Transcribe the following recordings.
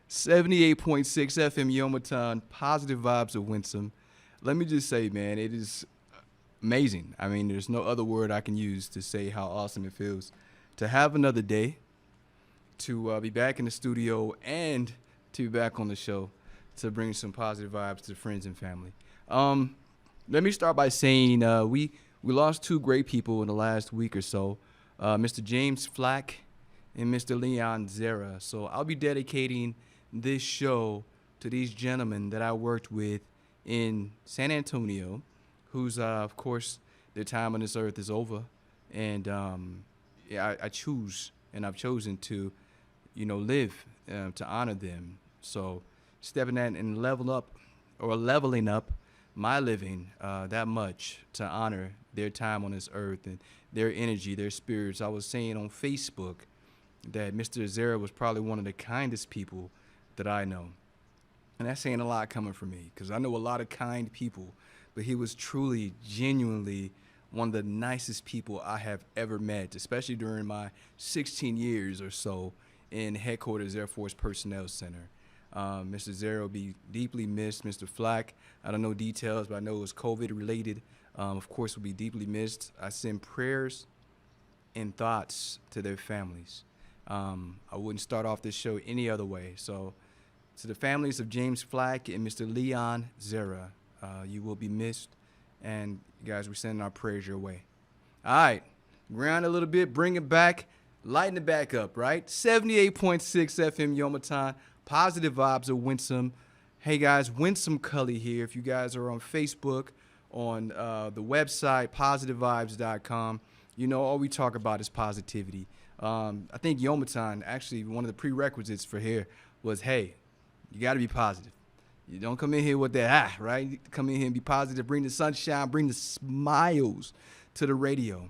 78.6 FM Yomaton, positive vibes of Winsome. Let me just say, man, it is amazing. I mean, there's no other word I can use to say how awesome it feels to have another day, to be back in the studio, and to be back on the show to bring some positive vibes to friends and family. Let me start by saying we lost two great people in the last week or so, Mr. James Flack and Mr. Leon Zera. So I'll be dedicating this show to these gentlemen that I worked with in San Antonio, whose, of course, their time on this earth is over. And I choose, and I've chosen to, live to honor them. So stepping that and leveling up my living that much to honor their time on this earth and their energy, their spirits. I was saying on Facebook that Mr. Zera was probably one of the kindest people that I know. And that's saying a lot coming from me, because I know a lot of kind people, but he was truly, genuinely one of the nicest people I have ever met, especially during my 16 years or so in Headquarters Air Force Personnel Center. Mr. Zera will be deeply missed. Mr. Flack, I don't know details, but I know it was COVID related. Of course, will be deeply missed. I send prayers and thoughts to their families. I wouldn't start off this show any other way. So to the families of James Flack and Mr. Leon Zera, you will be missed. And you guys, we're sending our prayers your way. All right, ground a little bit, bring it back, lighten it back up, right? 78.6 FM Yomaton, positive vibes of Winsome. Hey guys, Winsome Cully here. If you guys are on Facebook, on the website, positivevibes.com, all we talk about is positivity. I think Yomaton, actually, one of the prerequisites for here was, hey, you got to be positive. You don't come in here with that, right? You come in here and be positive, bring the sunshine, bring the smiles to the radio.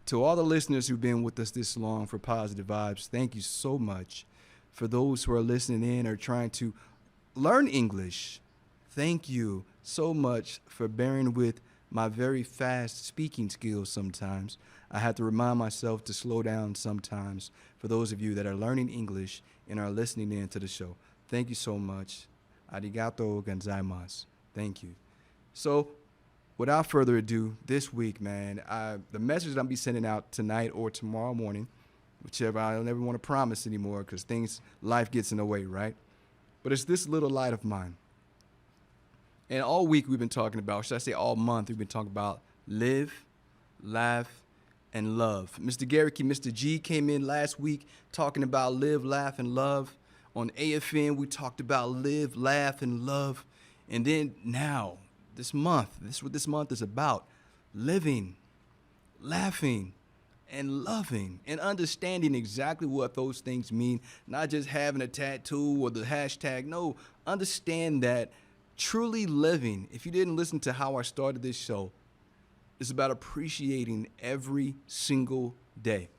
To all the listeners who've been with us this long for Positive Vibes, thank you so much. For those who are listening in or trying to learn English, thank you so much for bearing with my very fast speaking skills sometimes. I have to remind myself to slow down sometimes for those of you that are learning English and are listening in to the show. Thank you so much. Arigato gozaimasu. Thank you. So, without further ado, this week, man, the message that I'll be sending out tonight or tomorrow morning, whichever, I don't ever want to promise anymore because life gets in the way, right? But it's this little light of mine. And all week we've been talking about, should I say all month, we've been talking about live, laugh, and love. Mr. Garricky, Mr. G came in last week talking about live, laugh, and love. On AFN, we talked about live, laugh, and love. And then now, this month, this is what this month is about. Living, laughing, and loving, and understanding exactly what those things mean. Not just having a tattoo or the hashtag. No, understand that truly living, if you didn't listen to how I started this show, is about appreciating every single day.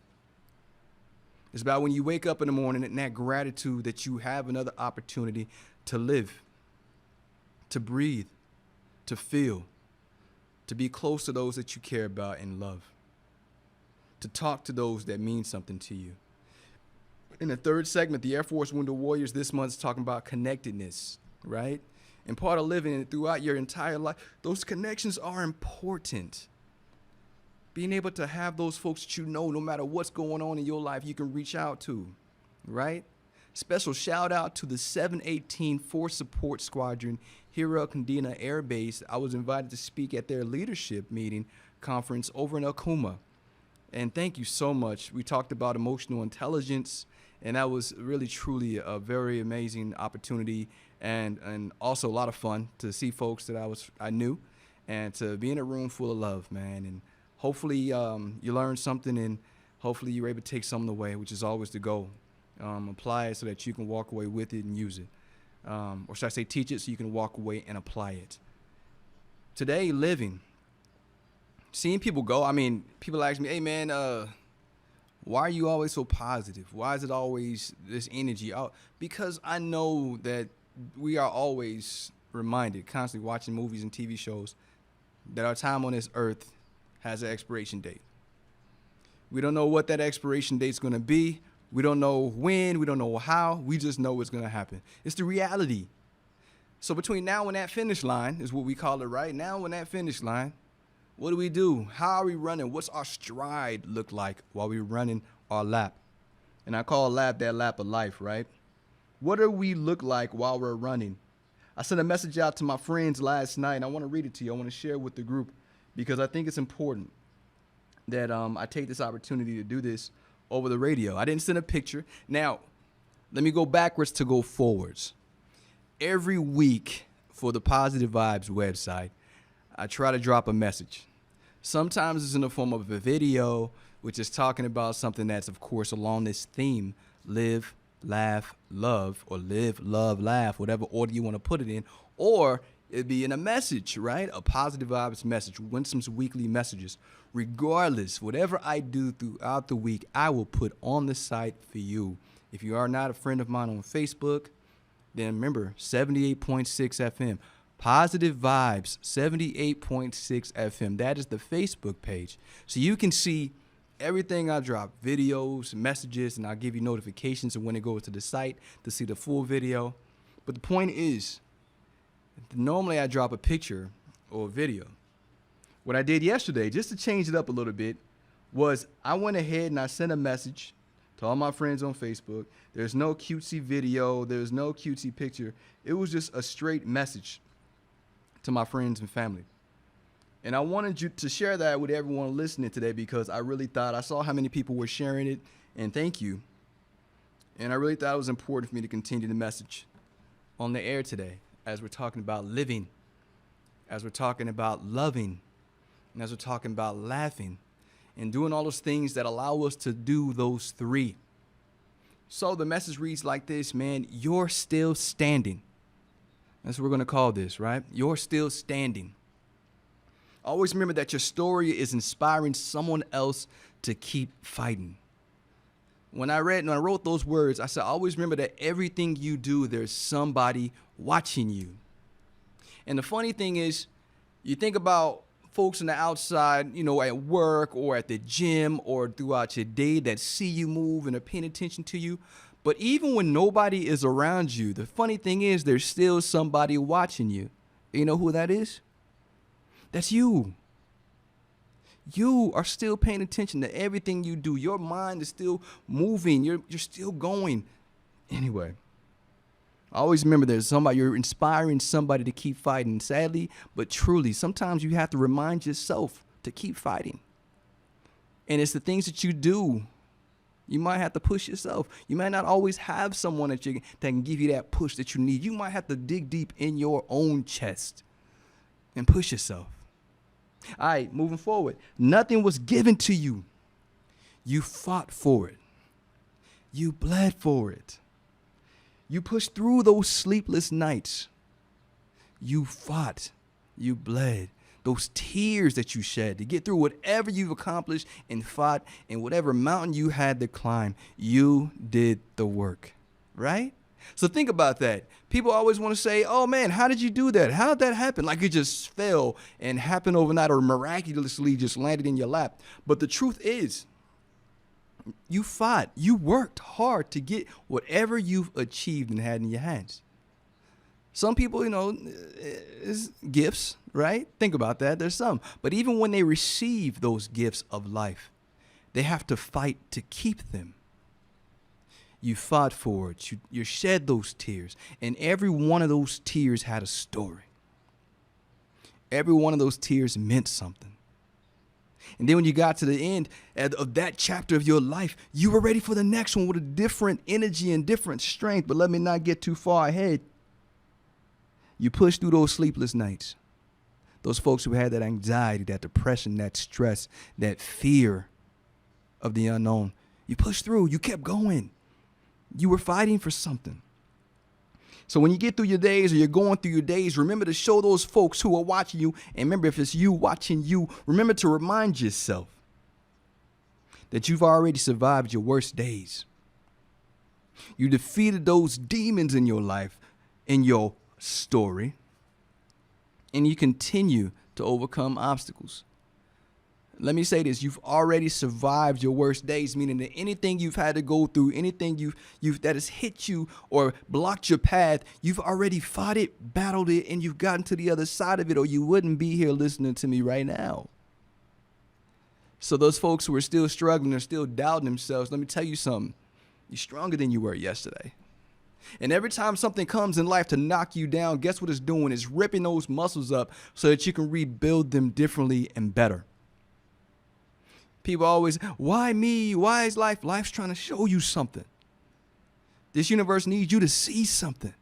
It's about when you wake up in the morning and that gratitude that you have another opportunity to live, to breathe, to feel, to be close to those that you care about and love, to talk to those that mean something to you. In the third segment, the Air Force Wounded Warriors this month is talking about connectedness, right? And part of living throughout your entire life, those connections are important. Being able to have those folks that no matter what's going on in your life, you can reach out to, right? Special shout out to the 718 Force Support Squadron here at Kandina Air Base. I was invited to speak at their leadership meeting conference over in Okuma. And thank you so much. We talked about emotional intelligence, and that was really, truly a very amazing opportunity and also a lot of fun to see folks that I knew and to be in a room full of love, man. And hopefully you learned something, and hopefully you're able to take something away, which is always the goal. Apply it so that you can walk away with it and use it. Or should I say teach it so you can walk away and apply it. Today, living. Seeing people go, people ask me, hey, man, why are you always so positive? Why is it always this energy? Because I know that we are always reminded, constantly watching movies and TV shows, that our time on this earth has an expiration date. We don't know what that expiration date is going to be. We don't know when, we don't know how, we just know it's going to happen. It's the reality. So between now and that finish line is what we call it, right? Now and that finish line, what do we do? How are we running? What's our stride look like while we're running our lap? And I call lap that lap of life, right? What do we look like while we're running? I sent a message out to my friends last night, and I want to read it to you. I want to share with the group because I think it's important that I take this opportunity to do this over the radio. I didn't send a picture. Now, let me go backwards to go forwards. Every week for the Positive Vibes website, I try to drop a message. Sometimes it's in the form of a video, which is talking about something that's, of course, along this theme, live, laugh, love, or live, love, laugh, whatever order you want to put it in, or it'd be in a message, right? A Positive Vibes message, Winsome's weekly messages. Regardless, whatever I do throughout the week, I will put on the site for you. If you are not a friend of mine on Facebook, then remember, 78.6 FM. Positive Vibes, 78.6 FM. That is the Facebook page. So you can see everything I drop, videos, messages, and I'll give you notifications of when it goes to the site to see the full video. But the point is, normally I drop a picture or a video. What I did yesterday, just to change it up a little bit, was I went ahead and I sent a message to all my friends on Facebook. There's no cutesy video. There's no cutesy picture. It was just a straight message to my friends and family. And I wanted you to share that with everyone listening today because I really thought, I saw how many people were sharing it, and thank you. And I really thought it was important for me to continue the message on the air today as we're talking about living, as we're talking about loving, and as we're talking about laughing and doing all those things that allow us to do those three. So the message reads like this, man, you're still standing. That's what we're going to call this, right? You're still standing. Always remember that your story is inspiring someone else to keep fighting. When I wrote those words, I said, always remember that everything you do, there's somebody watching you. And the funny thing is, you think about folks on the outside, at work or at the gym or throughout your day that see you move and are paying attention to you. But even when nobody is around you, the funny thing is there's still somebody watching you. You know who that is? That's you. You are still paying attention to everything you do. Your mind is still moving. You're still going. Anyway, always remember there's somebody, you're inspiring somebody to keep fighting. Sadly, but truly, sometimes you have to remind yourself to keep fighting. And it's the things that you do. You might have to push yourself. You might not always have someone that can give you that push that you need. You might have to dig deep in your own chest and push yourself. All right, moving forward. Nothing was given to you. You fought for it. You bled for it. You pushed through those sleepless nights. You fought. You bled. Those tears that you shed to get through whatever you've accomplished and fought and whatever mountain you had to climb, you did the work, right? So think about that. People always want to say, oh man, how did you do that? How did that happen? Like it just fell and happened overnight or miraculously just landed in your lap. But the truth is, you fought. You worked hard to get whatever you've achieved and had in your hands. Some people, is gifts, right? Think about that. There's some. But even when they receive those gifts of life, they have to fight to keep them. You fought for it. You shed those tears. And every one of those tears had a story. Every one of those tears meant something. And then when you got to the end of that chapter of your life, you were ready for the next one with a different energy and different strength. But let me not get too far ahead. You pushed through those sleepless nights. Those folks who had that anxiety, that depression, that stress, that fear of the unknown. You pushed through. You kept going. You were fighting for something. So when you get through your days or you're going through your days, remember to show those folks who are watching you. And remember, if it's you watching you, remember to remind yourself that you've already survived your worst days. You defeated those demons in your life, in your story, and you continue to overcome obstacles. Let me say this. You've already survived your worst days, meaning that anything you've had to go through, anything you've that has hit you or blocked your path, you've already fought it, battled it, and you've gotten to the other side of it, or you wouldn't be here listening to me right now. So those folks who are still struggling or still doubting themselves, let me tell you something. You're stronger than you were yesterday. And every time something comes in life to knock you down, guess what it's doing? It's ripping those muscles up so that you can rebuild them differently and better. People always, why me? Why is life? Life's trying to show you something. This universe needs you to see something.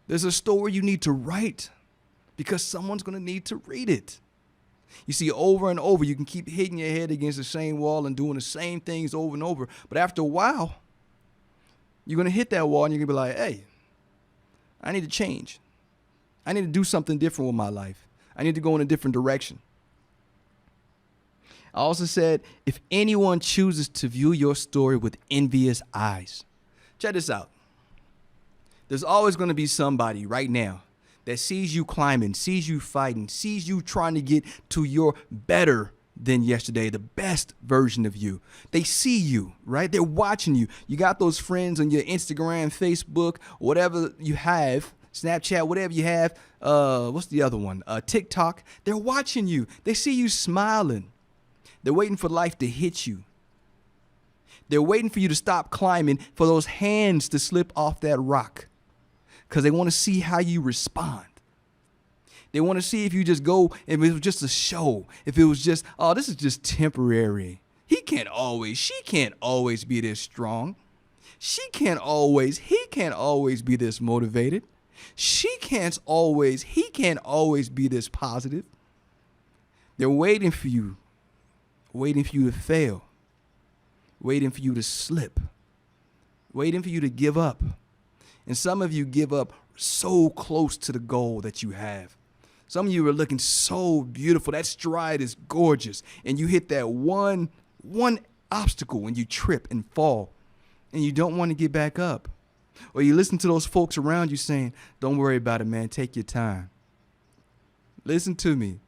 There's a story you need to write because someone's going to need to read it. You see, over and over, you can keep hitting your head against the same wall and doing the same things over and over. But after a while, you're going to hit that wall and you're going to be like, hey, I need to change. I need to do something different with my life. I need to go in a different direction. I also said, if anyone chooses to view your story with envious eyes, check this out. There's always going to be somebody right now that sees you climbing, sees you fighting, sees you trying to get to your better than yesterday, the best version of you. They see you, right? They're watching you. You got those friends on your Instagram, Facebook, whatever you have, Snapchat, whatever you have. What's the other one? TikTok. They're watching you. They see you smiling. They're waiting for life to hit you. They're waiting for you to stop climbing, for those hands to slip off that rock, because they want to see how you respond. They want to see if you just go, if it was just a show, if it was just, oh, this is just temporary. He can't always be this strong. He can't always be this motivated. He can't always be this positive. They're waiting for you to fail, waiting for you to slip, waiting for you to give up. And some of you give up so close to the goal that you have. Some of you are looking so beautiful. That stride is gorgeous. And you hit that one obstacle and you trip and fall and you don't want to get back up. Or you listen to those folks around you saying, don't worry about it, man. Take your time. Listen to me.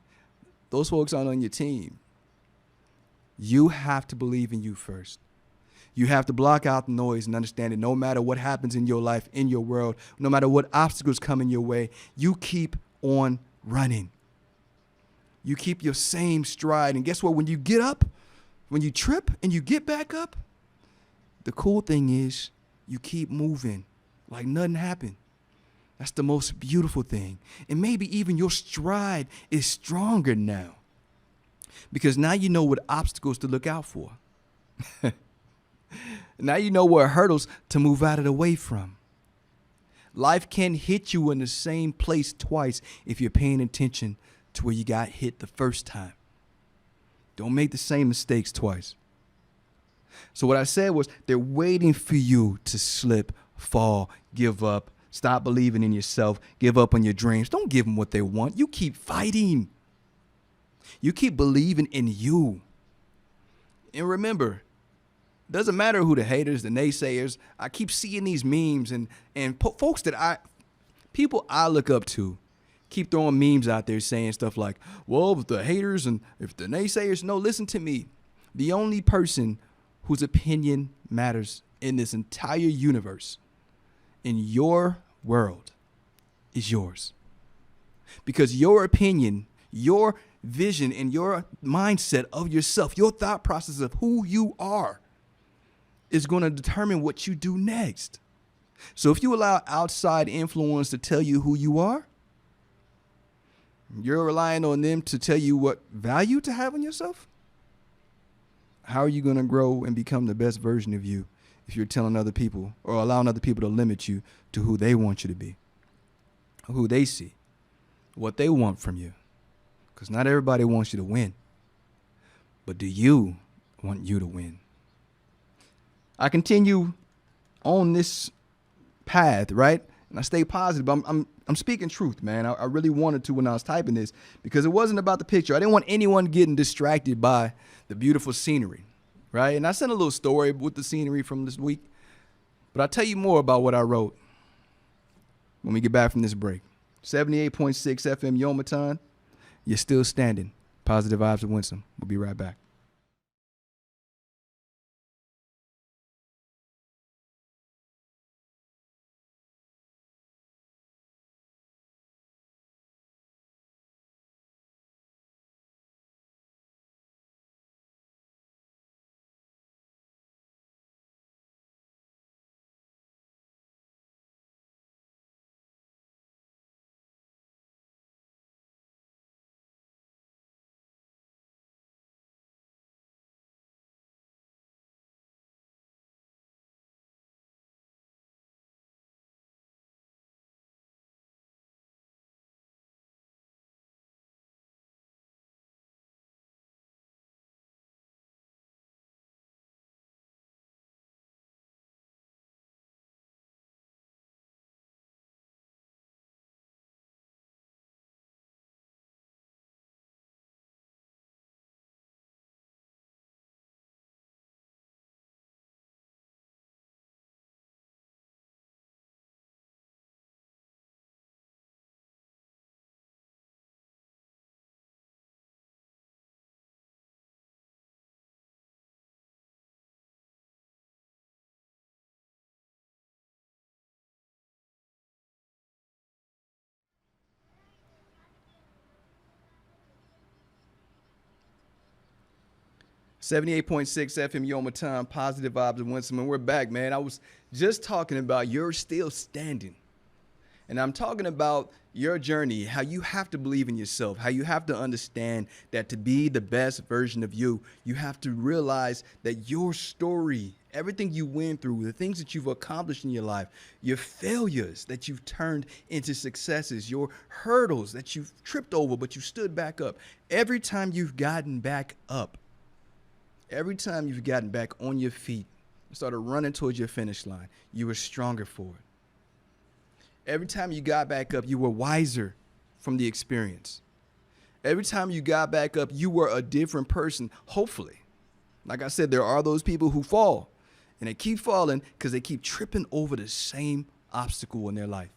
Those folks aren't on your team. You have to believe in you first. You have to block out the noise and understand that no matter what happens in your life, in your world, no matter what obstacles come in your way, you keep on running. You keep your same stride. And guess what? When you get up, when you trip and you get back up, the cool thing is you keep moving like nothing happened. That's the most beautiful thing. And maybe even your stride is stronger now, because now you know what obstacles to look out for. Now you know what hurdles to move out of the way from. Life can hit you in the same place twice if you're paying attention to where you got hit the first time. Don't make the same mistakes twice. So what I said was, they're waiting for you to slip, fall, give up, stop believing in yourself, give up on your dreams. Don't give them what they want. You keep fighting. You keep believing in you. And remember, doesn't matter who the haters, the naysayers. I keep seeing these memes and folks people I look up to keep throwing memes out there saying stuff like, well, if the haters and if the naysayers, no, listen to me. The only person whose opinion matters in this entire universe, in your world, is yours. Because your opinion, your vision, and your mindset of yourself, your thought process of who you are, is going to determine what you do next. So if you allow outside influence to tell you who you are, you're relying on them to tell you what value to have in yourself. How are you going to grow and become the best version of you if you're telling other people or allowing other people to limit you to who they want you to be, who they see, what they want from you? Because not everybody wants you to win. But do you want you to win? I continue on this path, right? And I stay positive. But I'm speaking truth, man. I really wanted to when I was typing this, because it wasn't about the picture. I didn't want anyone getting distracted by the beautiful scenery, right? And I sent a little story with the scenery from this week, but I'll tell you more about what I wrote when we get back from this break. 78.6 FM Yomaton, you're still standing. Positive vibes with Winsome. We'll be right back. .6 FM Yoma Time, Positive Vibes of Winsome, and we're back, man. I was just talking about you're still standing. And I'm talking about your journey, how you have to believe in yourself, how you have to understand that to be the best version of you, you have to realize that your story, everything you went through, the things that you've accomplished in your life, your failures that you've turned into successes, your hurdles that you've tripped over, but you stood back up. Every time you've gotten back up, every time you've gotten back on your feet, started running towards your finish line, you were stronger for it. Every time you got back up, you were wiser from the experience. Every time you got back up, you were a different person, hopefully. Like I said, there are those people who fall, and they keep falling because they keep tripping over the same obstacle in their life.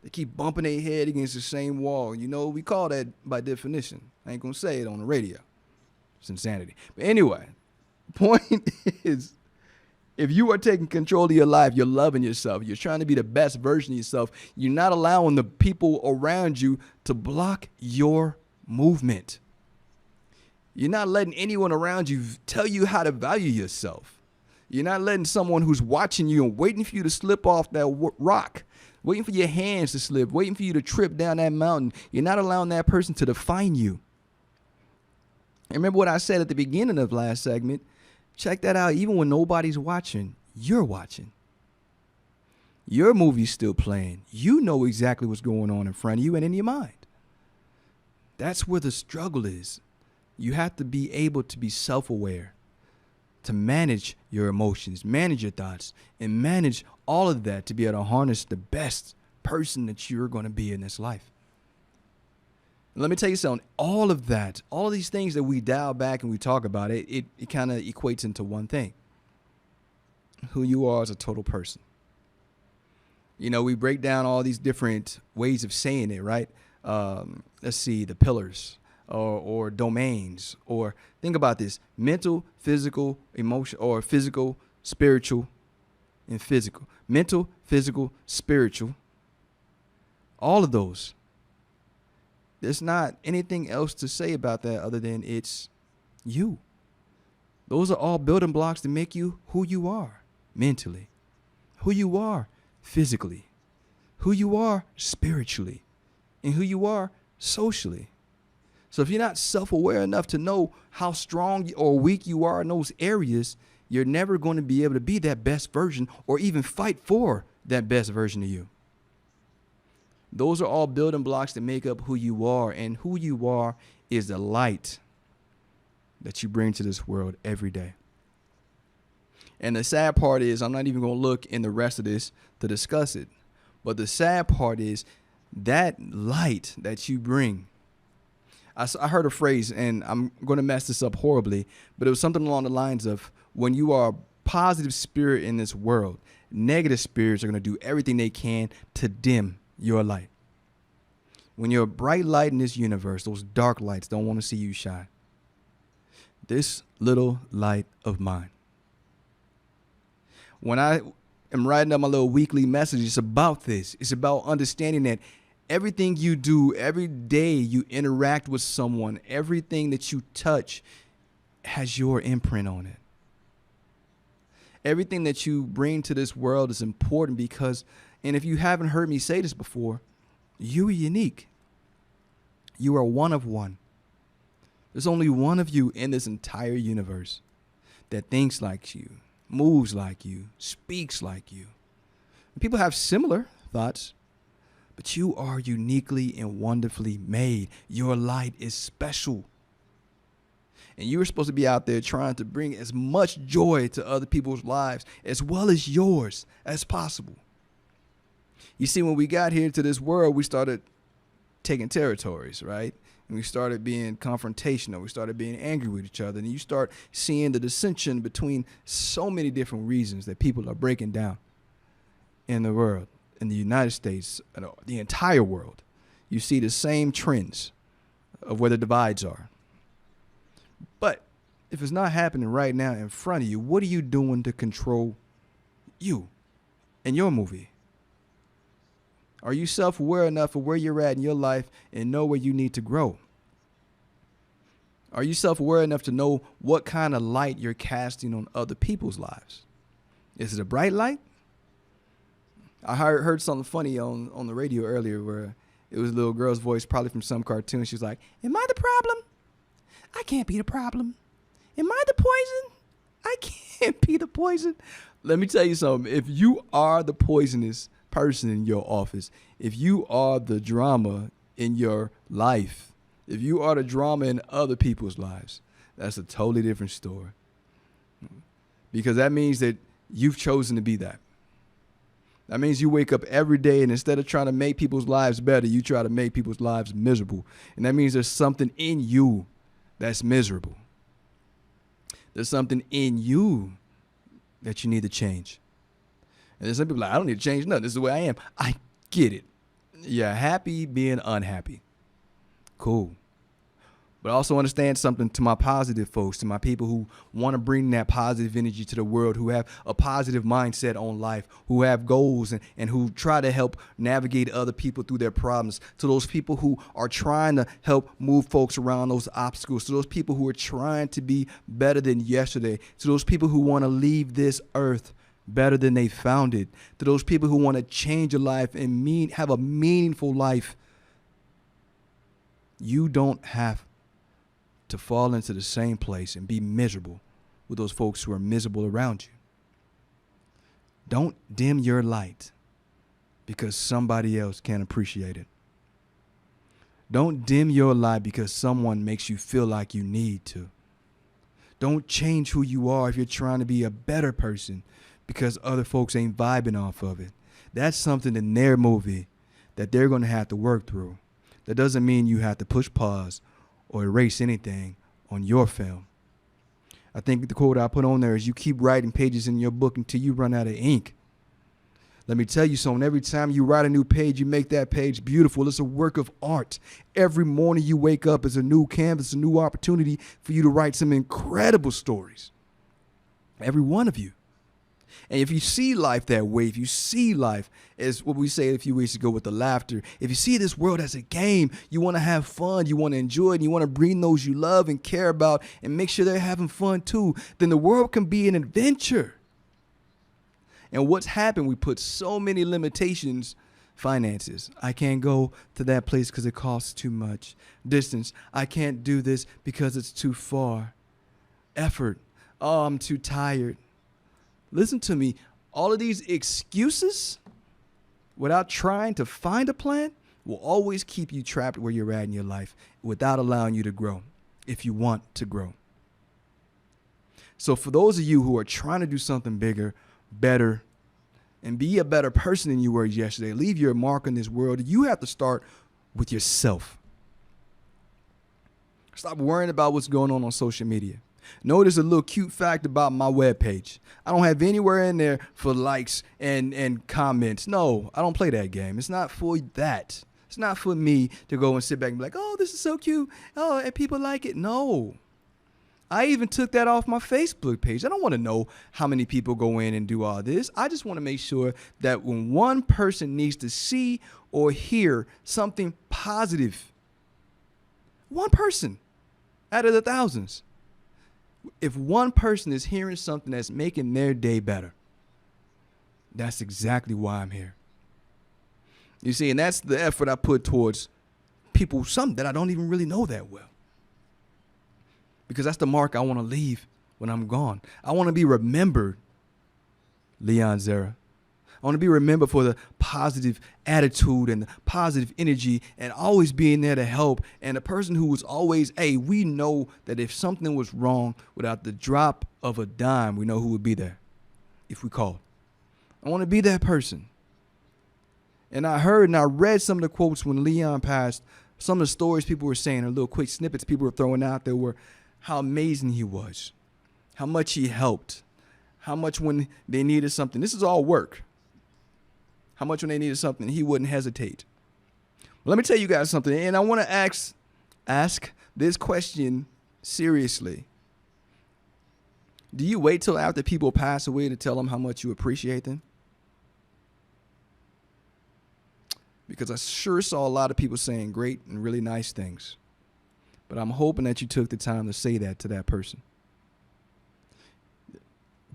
They keep bumping their head against the same wall. You know, we call that by definition. I ain't going to say it on the radio. It's insanity. But anyway, the point is, if you are taking control of your life, you're loving yourself, you're trying to be the best version of yourself, you're not allowing the people around you to block your movement. You're not letting anyone around you tell you how to value yourself. You're not letting someone who's watching you and waiting for you to slip off that rock, waiting for your hands to slip, waiting for you to trip down that mountain. You're not allowing that person to define you. And remember what I said at the beginning of last segment. Check that out. Even when nobody's watching, you're watching. Your movie's still playing. You know exactly what's going on in front of you and in your mind. That's where the struggle is. You have to be able to be self-aware, to manage your emotions, manage your thoughts, and manage all of that to be able to harness the best person that you're going to be in this life. Let me tell you something, all of that, all of these things that we dial back and we talk about, it kind of equates into one thing. Who you are as a total person. You know, we break down all these different ways of saying it, right? Let's see, the pillars or domains, or think about this, mental, physical, emotion, or physical, spiritual, and physical. Mental, physical, spiritual, all of those. There's not anything else to say about that other than it's you. Those are all building blocks to make you who you are mentally, who you are physically, who you are spiritually, and who you are socially. So if you're not self-aware enough to know how strong or weak you are in those areas, you're never going to be able to be that best version or even fight for that best version of you. Those are all building blocks that make up who you are, and who you are is the light that you bring to this world every day. And the sad part is, I'm not even going to look in the rest of this to discuss it, but the sad part is that light that you bring. I heard a phrase, and I'm going to mess this up horribly, but it was something along the lines of, when you are a positive spirit in this world, negative spirits are going to do everything they can to dim your light. when you're a bright light in this universe, those dark lights don't want to see you shine. This little light of mine. When I am writing up my little weekly message, it's about this. It's about understanding that everything you do, every day you interact with someone, everything that you touch has your imprint on it. Everything that you bring to this world is important because, and if you haven't heard me say this before, you are unique. You are one of one. There's only one of you in this entire universe that thinks like you, moves like you, speaks like you. People have similar thoughts, but you are uniquely and wonderfully made. Your light is special. And you're supposed to be out there trying to bring as much joy to other people's lives as well as yours as possible. You see, when we got here to this world, we started taking territories, right? And we started being confrontational. We started being angry with each other. And you start seeing the dissension between so many different reasons that people are breaking down in the world, in the United States, the entire world. You see the same trends of where the divides are. But if it's not happening right now in front of you, what are you doing to control you and your movie? Are you self-aware enough of where you're at in your life and know where you need to grow? Are you self-aware enough to know what kind of light you're casting on other people's lives? Is it a bright light? I heard something funny on the radio earlier where it was a little girl's voice, probably from some cartoon. She was like, "Am I the problem? I can't be the problem. Am I the poison? I can't be the poison." Let me tell you something. If you are the poisonous person in your office, if you are the drama in your life, if you are the drama in other people's lives, that's a totally different story. Because that means that you've chosen to be that. That means you wake up every day and instead of trying to make people's lives better, you try to make people's lives miserable. And that means there's something in you that's miserable. There's something in you that you need to change. And there's some people like, I don't need to change nothing. This is the way I am. I get it. You're happy being unhappy. Cool. But also understand something to my positive folks, to my people who want to bring that positive energy to the world, who have a positive mindset on life, who have goals and who try to help navigate other people through their problems, to those people who are trying to help move folks around those obstacles, to those people who are trying to be better than yesterday, to those people who want to leave this earth better than they found it, to those people who want to change your life and have a meaningful life. You don't have to fall into the same place and be miserable with those folks who are miserable around you. Don't dim your light because somebody else can't appreciate it. Don't dim your light because someone makes you feel like you need to. Don't change who you are if you're trying to be a better person because other folks ain't vibing off of it. That's something in their movie that they're going to have to work through. That doesn't mean you have to push pause or erase anything on your film. I think the quote I put on there is you keep writing pages in your book until you run out of ink. Let me tell you something. Every time you write a new page, you make that page beautiful. It's a work of art. Every morning you wake up is a new canvas, a new opportunity for you to write some incredible stories. Every one of you. And if you see life that way, if you see life as what we said a few weeks ago with the laughter, if you see this world as a game, you want to have fun, you want to enjoy it, and you want to bring those you love and care about and make sure they're having fun too, then the world can be an adventure. And what's happened, we put so many limitations. Finances. I can't go to that place because it costs too much. Distance. I can't do this because it's too far. Effort. Oh, I'm too tired. Listen to me. All of these excuses, without trying to find a plan, will always keep you trapped where you're at in your life without allowing you to grow if you want to grow. So for those of you who are trying to do something bigger, better, and be a better person than you were yesterday, leave your mark on this world, you have to start with yourself. Stop worrying about what's going on social media. Notice a little cute fact about my webpage. I don't have anywhere in there for likes and comments. No, I don't play that game. It's not for that. It's not for me to go and sit back and be like, oh, this is so cute. Oh, and people like it. No. I even took that off my Facebook page. I don't want to know how many people go in and do all this. I just want to make sure that when one person needs to see or hear something positive, one person out of the thousands, if one person is hearing something that's making their day better, that's exactly why I'm here. You see, and that's the effort I put towards people, some that I don't even really know that well. Because that's the mark I want to leave when I'm gone. I want to be remembered, Leon Zera. I want to be remembered for the positive attitude and the positive energy and always being there to help. And the person who was always, hey, we know that if something was wrong, without the drop of a dime, we know who would be there if we called. I want to be that person. And I heard and I read some of the quotes when Leon passed. Some of the stories people were saying, or little quick snippets people were throwing out there were how amazing he was, how much he helped, how much when they needed something. This is all work. How much when they needed something, he wouldn't hesitate. Let me tell you guys something, and I want to ask this question seriously. Do you wait till after people pass away to tell them how much you appreciate them? Because I sure saw a lot of people saying great and really nice things. But I'm hoping that you took the time to say that to that person.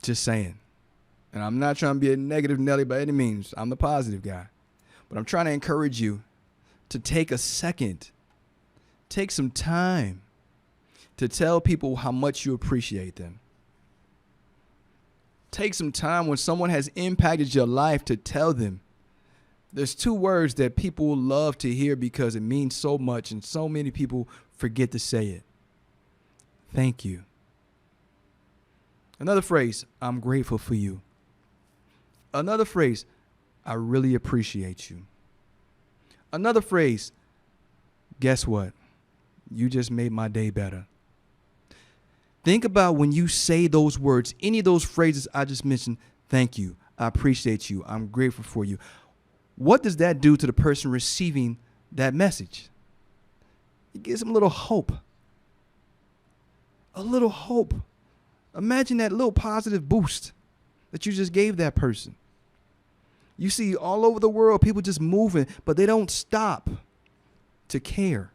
Just saying. And I'm not trying to be a negative Nelly by any means. I'm the positive guy. But I'm trying to encourage you to take a second, take some time to tell people how much you appreciate them. Take some time when someone has impacted your life to tell them. There's two words that people love to hear because it means so much, and so many people forget to say it. Thank you. Another phrase, I'm grateful for you. Another phrase, I really appreciate you. Another phrase, guess what? You just made my day better. Think about when you say those words, any of those phrases I just mentioned, thank you, I appreciate you, I'm grateful for you. What does that do to the person receiving that message? It gives them a little hope. A little hope. Imagine that little positive boost that you just gave that person. You see all over the world, people just moving, but they don't stop to care.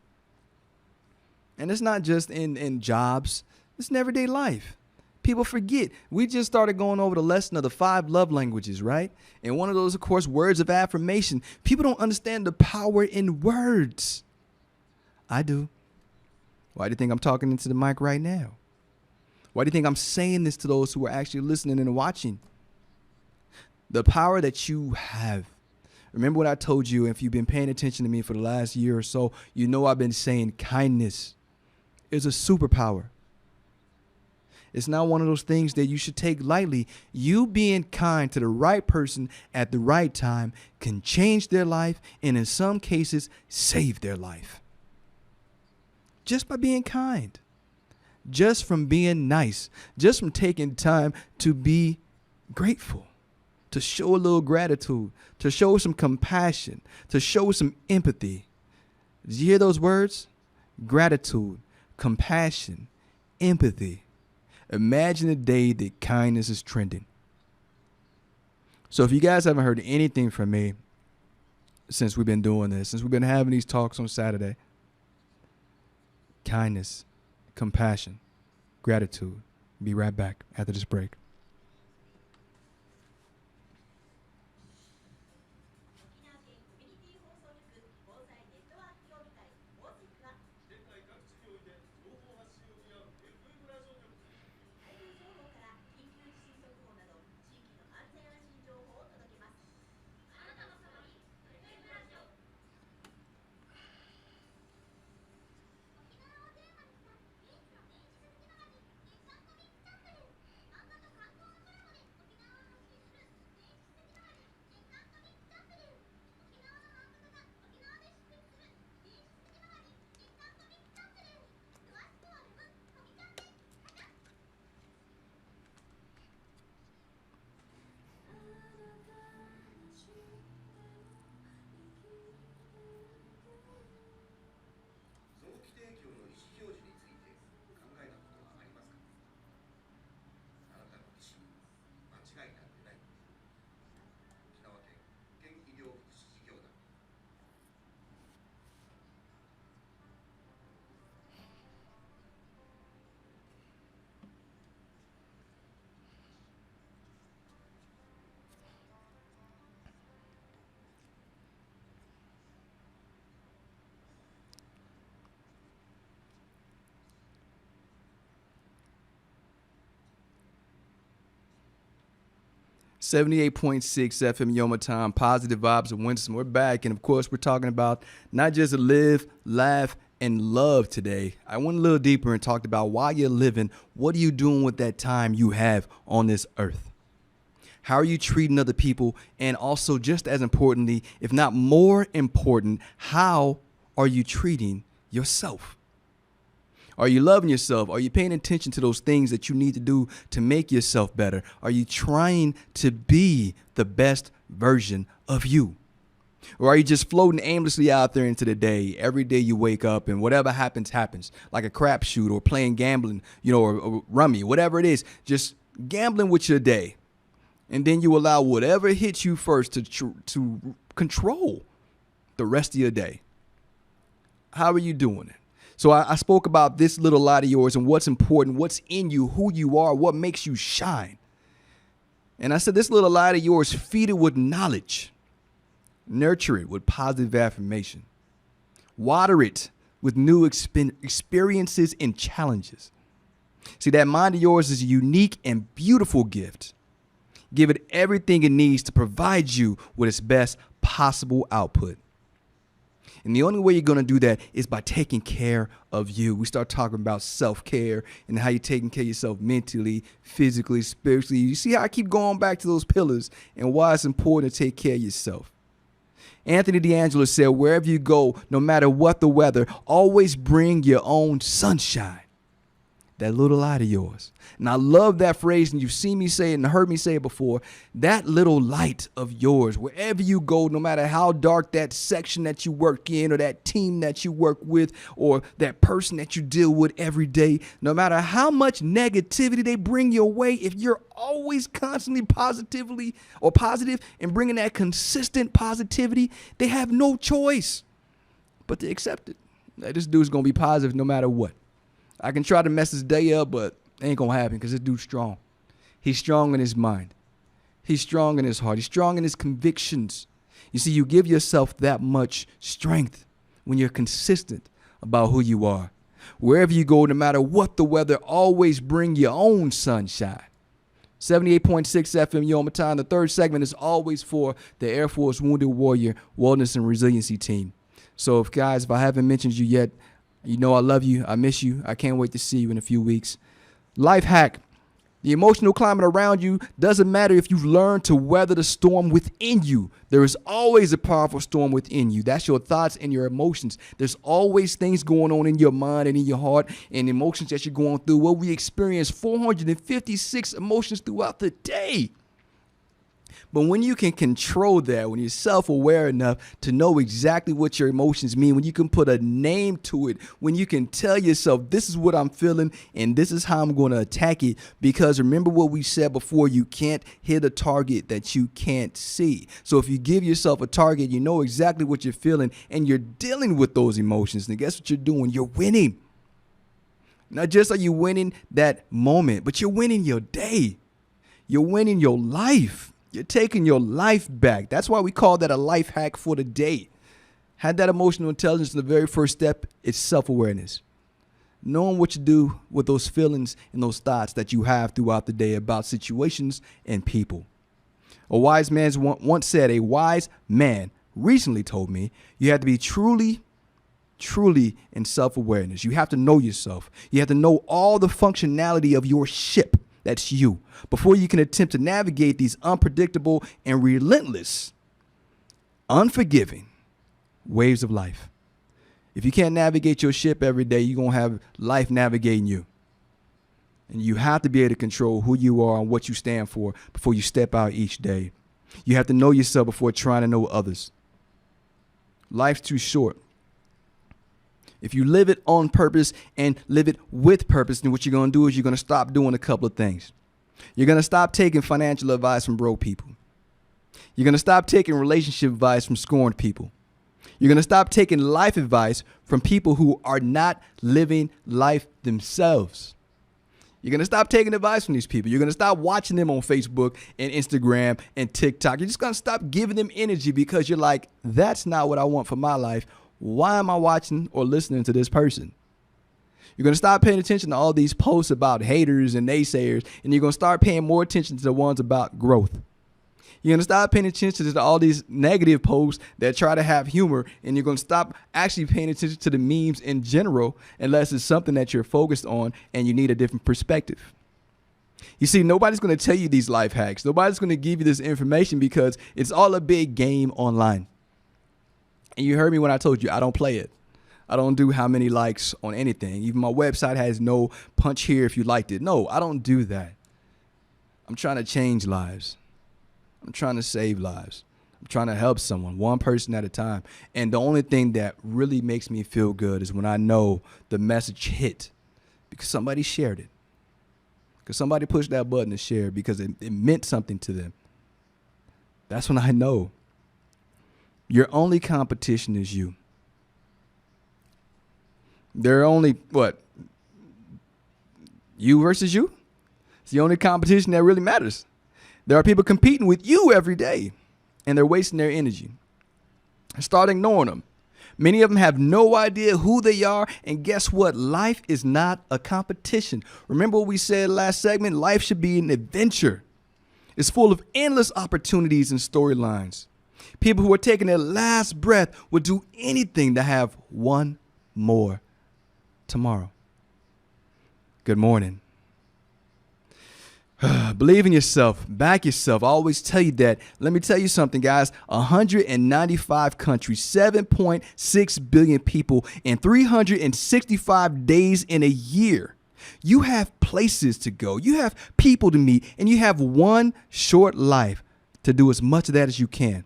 And it's not just in jobs. It's in everyday life. People forget. We just started going over the lesson of the 5 love languages, right? And one of those, of course, words of affirmation. People don't understand the power in words. I do. Why do you think I'm talking into the mic right now? Why do you think I'm saying this to those who are actually listening and watching? The power that you have. Remember what I told you, if you've been paying attention to me for the last year or so, you know I've been saying kindness is a superpower. It's not one of those things that you should take lightly. You being kind to the right person at the right time can change their life, and in some cases, save their life. Just by being kind. Just from being nice. Just from taking time to be grateful. To show a little gratitude. To show some compassion. To show some empathy. Did you hear those words? Gratitude, compassion, empathy. Imagine a day that kindness is trending. So if you guys haven't heard anything from me since we've been doing this, since we've been having these talks on Saturday, kindness, compassion, gratitude. Be right back after this break. 78.6 FM Yoma Time, positive vibes of Winston. We're back, and of course, we're talking about not just live, laugh, and love today. I went a little deeper and talked about why you're living. What are you doing with that time you have on this earth? How are you treating other people? And also, just as importantly, if not more important, how are you treating yourself? Are you loving yourself? Are you paying attention to those things that you need to do to make yourself better? Are you trying to be the best version of you? Or are you just floating aimlessly out there into the day? Every day you wake up and whatever happens, happens. Like a crapshoot or playing gambling, or rummy, whatever it is. Just gambling with your day. And then you allow whatever hits you first to control the rest of your day. How are you doing it? So I spoke about this little light of yours and what's important, what's in you, who you are, what makes you shine. And I said this little light of yours, feed it with knowledge. Nurture it with positive affirmation. Water it with new experiences and challenges. See, that mind of yours is a unique and beautiful gift. Give it everything it needs to provide you with its best possible output. And the only way you're going to do that is by taking care of you. We start talking about self-care and how you're taking care of yourself mentally, physically, spiritually. You see how I keep going back to those pillars and why it's important to take care of yourself. Anthony D'Angelo said, wherever you go, no matter what the weather, always bring your own sunshine. That little light of yours. And I love that phrase, and you've seen me say it and heard me say it before. That little light of yours, wherever you go, no matter how dark that section that you work in or that team that you work with or that person that you deal with every day, no matter how much negativity they bring your way, if you're always constantly positively or positive and bringing that consistent positivity, they have no choice but to accept it. Like, this dude's going to be positive no matter what. I can try to mess his day up, but it ain't going to happen because this dude's strong. He's strong in his mind. He's strong in his heart. He's strong in his convictions. You see, you give yourself that much strength when you're consistent about who you are. Wherever you go, no matter what the weather, always bring your own sunshine. 78.6 FM Yoma Time. The third segment is always for the Air Force Wounded Warrior Wellness and Resiliency Team. So, if I haven't mentioned you yet, you know I love you. I miss you. I can't wait to see you in a few weeks. Life hack. The emotional climate around you doesn't matter if you've learned to weather the storm within you. There is always a powerful storm within you. That's your thoughts and your emotions. There's always things going on in your mind and in your heart and emotions that you're going through. Well, we experience 456 emotions throughout the day. But when you can control that, when you're self-aware enough to know exactly what your emotions mean, when you can put a name to it, when you can tell yourself, this is what I'm feeling and this is how I'm going to attack it. Because remember what we said before, you can't hit a target that you can't see. So if you give yourself a target, you know exactly what you're feeling and you're dealing with those emotions. And guess what you're doing? You're winning. Not just are you winning that moment, but you're winning your day. You're winning your life. You're taking your life back. That's why we call that a life hack for the day. Had that emotional intelligence, the very first step is self-awareness. Knowing what you do with those feelings and those thoughts that you have throughout the day about situations and people. A wise man once said, a wise man recently told me, you have to be truly in self-awareness. You have to know yourself. You have to know all the functionality of your ship. That's you. Before you can attempt to navigate these unpredictable and relentless, unforgiving waves of life. If you can't navigate your ship every day, you're going to have life navigating you. And you have to be able to control who you are and what you stand for before you step out each day. You have to know yourself before trying to know others. Life's too short. If you live it on purpose and live it with purpose, then what you're going to do is you're going to stop doing a couple of things. You're going to stop taking financial advice from broke people. You're going to stop taking relationship advice from scorned people. You're going to stop taking life advice from people who are not living life themselves. You're going to stop taking advice from these people. You're going to stop watching them on Facebook and Instagram and TikTok. You're just going to stop giving them energy because you're like, that's not what I want for my life. Why am I watching or listening to this person? You're going to stop paying attention to all these posts about haters and naysayers, and you're going to start paying more attention to the ones about growth. You're going to stop paying attention to all these negative posts that try to have humor, and you're going to stop actually paying attention to the memes in general unless it's something that you're focused on and you need a different perspective. You see, nobody's going to tell you these life hacks. Nobody's going to give you this information because it's all a big game online. And you heard me when I told you I don't play it. I don't do how many likes on anything. Even my website has no punch here if you liked it. No, I don't do that. I'm trying to change lives. I'm trying to save lives. I'm trying to help someone, one person at a time. And the only thing that really makes me feel good is when I know the message hit because somebody shared it. Because somebody pushed that button to share because it meant something to them. That's when I know your only competition is you. There are only, you versus you? It's the only competition that really matters. There are people competing with you every day, and they're wasting their energy. Start ignoring them. Many of them have no idea who they are, and guess what? Life is not a competition. Remember what we said last segment? Life should be an adventure. It's full of endless opportunities and storylines. People who are taking their last breath would do anything to have one more tomorrow. Good morning. Believe in yourself, back yourself. I always tell you that. Let me tell you something, guys. 195 countries, 7.6 billion people, and 365 days in a year. You have places to go. You have people to meet, and you have one short life to do as much of that as you can.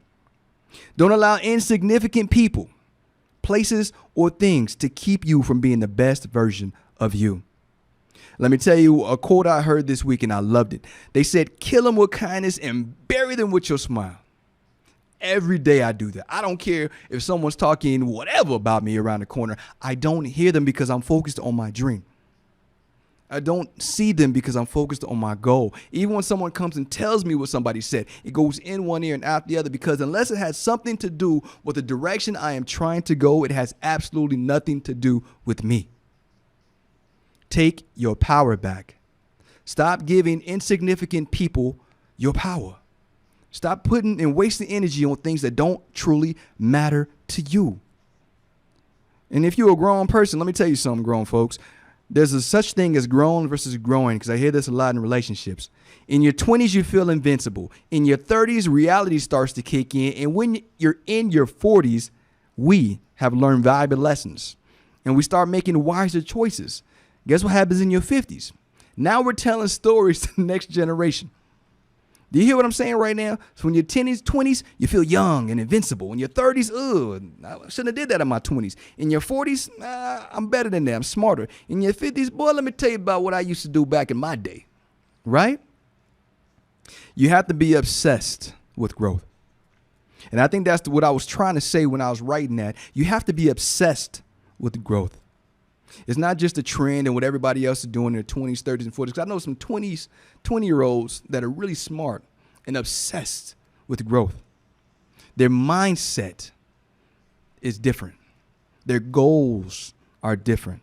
Don't allow insignificant people, places, or things to keep you from being the best version of you. Let me tell you a quote I heard this week and I loved it. They said, kill them with kindness and bury them with your smile. Every day I do that. I don't care if someone's talking whatever about me around the corner. I don't hear them because I'm focused on my dream. I don't see them because I'm focused on my goal. Even when someone comes and tells me what somebody said, it goes in one ear and out the other because unless it has something to do with the direction I am trying to go, it has absolutely nothing to do with me. Take your power back. Stop giving insignificant people your power. Stop putting and wasting energy on things that don't truly matter to you. And if you're a grown person, let me tell you something, grown folks. There's a such thing as grown versus growing, because I hear this a lot in relationships. In your 20s, you feel invincible. In your 30s, reality starts to kick in. And when you're in your 40s, we have learned valuable lessons. And we start making wiser choices. Guess what happens in your 50s? Now we're telling stories to the next generation. Do you hear what I'm saying right now? So in your 10s, 20s, you feel young and invincible. In your 30s, I shouldn't have did that in my 20s. In your 40s, I'm better than that. I'm smarter. In your 50s, boy, let me tell you about what I used to do back in my day. Right? You have to be obsessed with growth. And I think that's what I was trying to say when I was writing that. You have to be obsessed with growth. It's not just a trend and what everybody else is doing in their 20s, 30s, and 40s. 'Cause I know some 20-year-olds that are really smart and obsessed with growth. Their mindset is different. Their goals are different.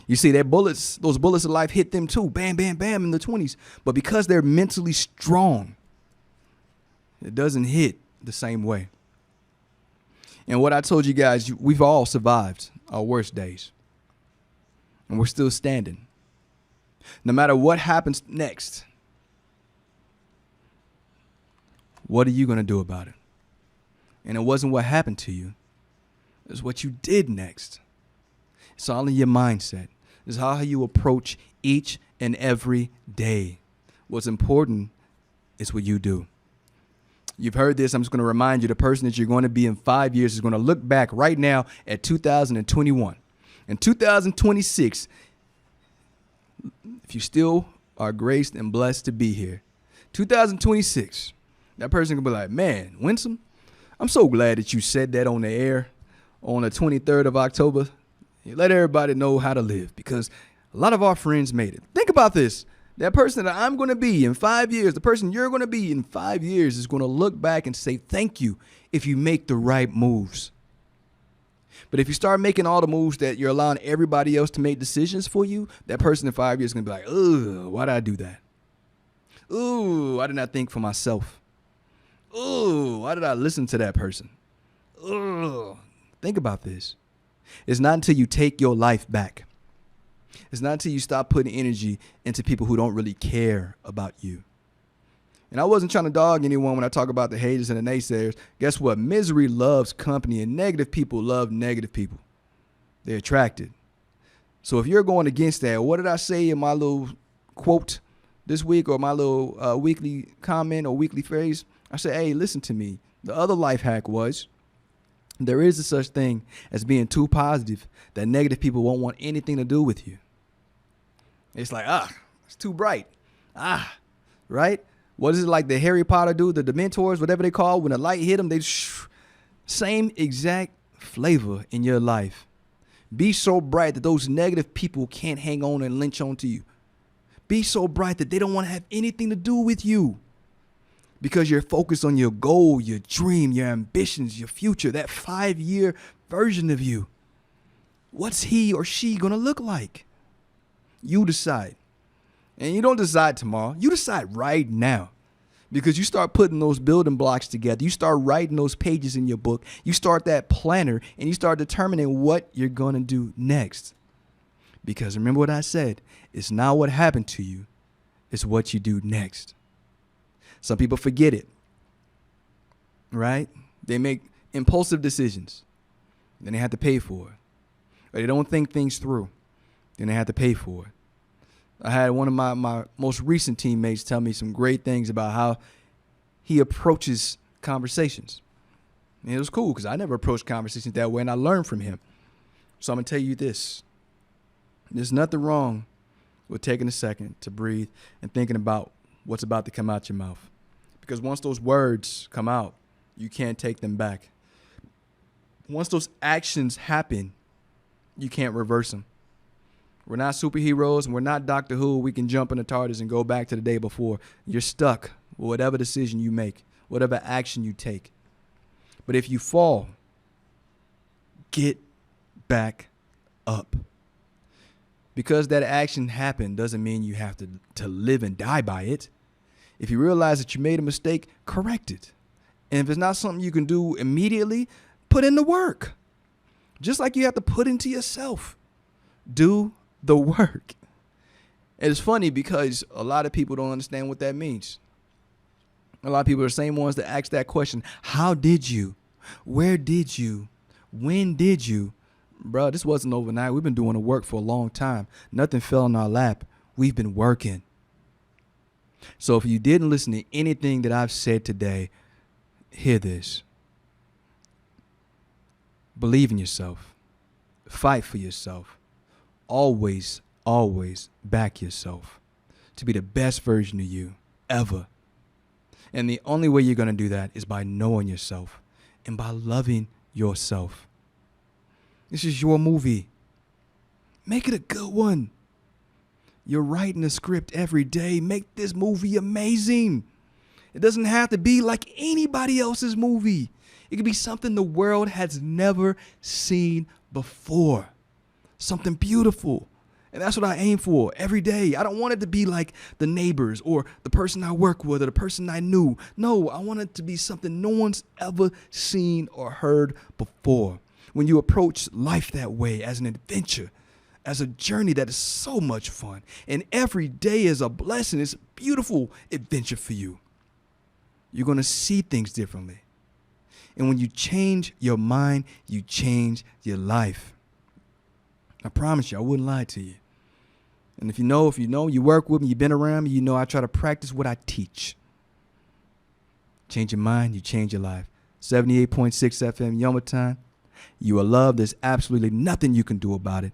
You see, those bullets of life hit them too. Bam, bam, bam in the 20s. But because they're mentally strong, it doesn't hit the same way. And what I told you guys, we've all survived our worst days. And we're still standing. No matter what happens next, what are you going to do about it? And it wasn't what happened to you. It's what you did next. It's all in your mindset. It's how you approach each and every day. What's important is what you do. You've heard this. I'm just going to remind you, the person that you're going to be in 5 years is going to look back right now at 2021. In 2026, if you still are graced and blessed to be here, 2026, that person can be like, man, Winsome, I'm so glad that you said that on the air on the 23rd of October. You let everybody know how to live because a lot of our friends made it. Think about this. That person that I'm going to be in 5 years, the person you're going to be in 5 years is going to look back and say thank you if you make the right moves. But if you start making all the moves that you're allowing everybody else to make decisions for you, that person in 5 years is going to be like, ugh, why did I do that? Ooh, why didn't I think for myself? Ooh, why did I listen to that person? Ugh. Think about this. It's not until you take your life back. It's not until you stop putting energy into people who don't really care about you. And I wasn't trying to dog anyone when I talk about the haters and the naysayers. Guess what? Misery loves company, and negative people love negative people. They're attracted. So if you're going against that, what did I say in my little quote this week, or my little weekly comment or weekly phrase? I said, hey, listen to me. The other life hack was, there is a such thing as being too positive that negative people won't want anything to do with you. It's like, it's too bright. Right? What is it like the Harry Potter dude, the Dementors, whatever they call, when the light hit them, same exact flavor in your life. Be so bright that those negative people can't hang on and lynch onto you. Be so bright that they don't want to have anything to do with you, because you're focused on your goal, your dream, your ambitions, your future, that 5-year version of you. What's he or she going to look like? You decide. And you don't decide tomorrow. You decide right now. Because you start putting those building blocks together. You start writing those pages in your book. You start that planner, and you start determining what you're going to do next. Because remember what I said, it's not what happened to you, it's what you do next. Some people forget it, right? They make impulsive decisions, then they have to pay for it. Or they don't think things through, then they have to pay for it. I had one of my most recent teammates tell me some great things about how he approaches conversations. And it was cool because I never approached conversations that way, and I learned from him. So I'm going to tell you this. There's nothing wrong with taking a second to breathe and thinking about what's about to come out your mouth. Because once those words come out, you can't take them back. Once those actions happen, you can't reverse them. We're not superheroes, and we're not Doctor Who. We can jump in the TARDIS and go back to the day before. You're stuck with whatever decision you make, whatever action you take. But if you fall, get back up. Because that action happened doesn't mean you have to live and die by it. If you realize that you made a mistake, correct it. And if it's not something you can do immediately, put in the work. Just like you have to put into yourself. Do the work. And it's funny because a lot of people don't understand what that means. A lot of people are the same ones that ask that question. How did you? Where did you? When did you? Bro, this wasn't overnight. We've been doing the work for a long time. Nothing fell in our lap. We've been working. So if you didn't listen to anything that I've said today, hear this. Believe in yourself. Fight for yourself. Always, always back yourself to be the best version of you ever. And the only way you're going to do that is by knowing yourself and by loving yourself. This is your movie. Make it a good one. You're writing a script every day. Make this movie amazing. It doesn't have to be like anybody else's movie. It could be something the world has never seen before. Something beautiful. And that's what I aim for every day. I don't want it to be like the neighbors or the person I work with or the person I knew. No, I want it to be something no one's ever seen or heard before. When you approach life that way, as an adventure, as a journey that is so much fun, and every day is a blessing, it's a beautiful adventure for you. You're going to see things differently. And when you change your mind, you change your life. I promise you, I wouldn't lie to you. And if you know, you work with me, you've been around me, you know I try to practice what I teach. Change your mind, you change your life. 78.6 FM, Yomaton. You are loved. There's absolutely nothing you can do about it.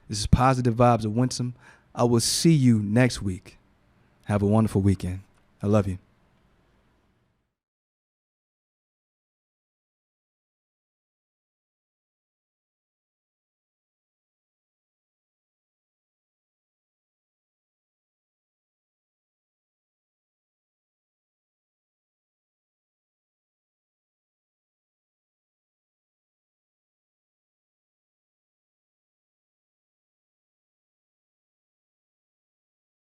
This is Positive Vibes of Winsome. I will see you next week. Have a wonderful weekend. I love you.